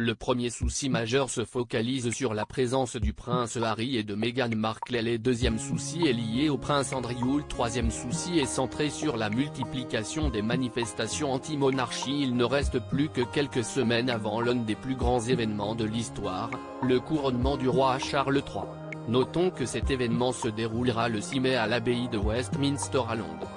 Le premier souci majeur se focalise sur la présence du prince Harry et de Meghan Markle. Le deuxième souci est lié au prince Andrew. Le troisième souci est centré sur la multiplication des manifestations anti-monarchie. Il ne reste plus que quelques semaines avant l'un des plus grands événements de l'histoire, le couronnement du roi Charles III. Notons que cet événement se déroulera le 6 mai à l'abbaye de Westminster à Londres.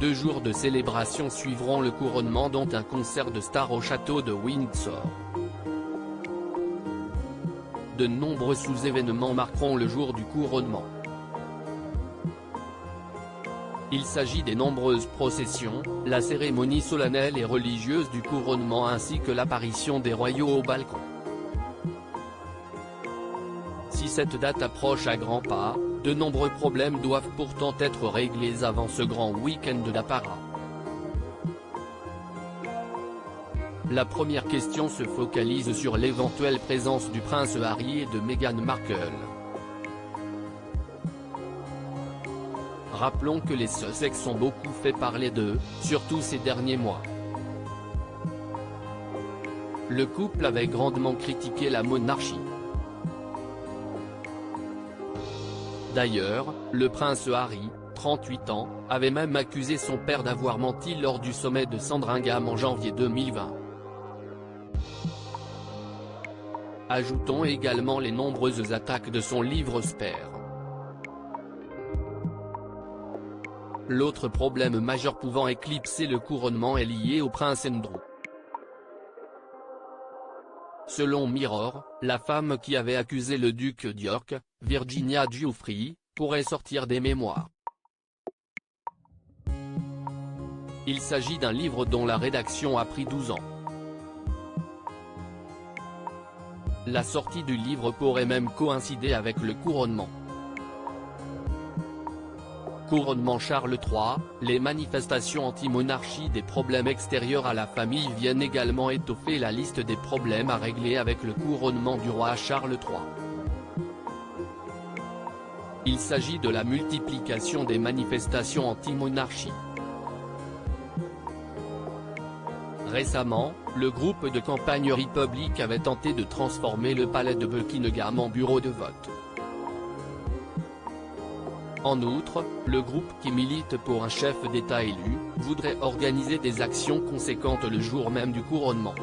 2 jours de célébration suivront le couronnement, dont un concert de stars au château de Windsor. De nombreux sous-événements marqueront le jour du couronnement. Il s'agit des nombreuses processions, la cérémonie solennelle et religieuse du couronnement ainsi que l'apparition des royaux au balcon. Si cette date approche à grands pas, de nombreux problèmes doivent pourtant être réglés avant ce grand week-end d'apparat. La première question se focalise sur l'éventuelle présence du prince Harry et de Meghan Markle. Rappelons que les Sussex ont beaucoup fait parler d'eux, surtout ces derniers mois. Le couple avait grandement critiqué la monarchie. D'ailleurs, le prince Harry, 38 ans, avait même accusé son père d'avoir menti lors du sommet de Sandringham en janvier 2020. Ajoutons également les nombreuses attaques de son livre Spare. L'autre problème majeur pouvant éclipser le couronnement est lié au prince Andrew. Selon Mirror, la femme qui avait accusé le duc d'York, Virginia Giuffre, pourrait sortir des mémoires. Il s'agit d'un livre dont la rédaction a pris 12 ans. La sortie du livre pourrait même coïncider avec le couronnement. Couronnement Charles III, les manifestations anti-monarchie des problèmes extérieurs à la famille viennent également étoffer la liste des problèmes à régler avec le couronnement du roi Charles III. Il s'agit de la multiplication des manifestations anti-monarchie. Récemment, le groupe de campagne Republic avait tenté de transformer le palais de Buckingham en bureau de vote. En outre, le groupe qui milite pour un chef d'État élu, voudrait organiser des actions conséquentes le jour même du couronnement.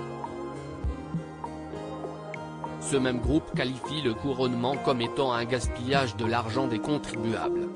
Ce même groupe qualifie le couronnement comme étant un gaspillage de l'argent des contribuables.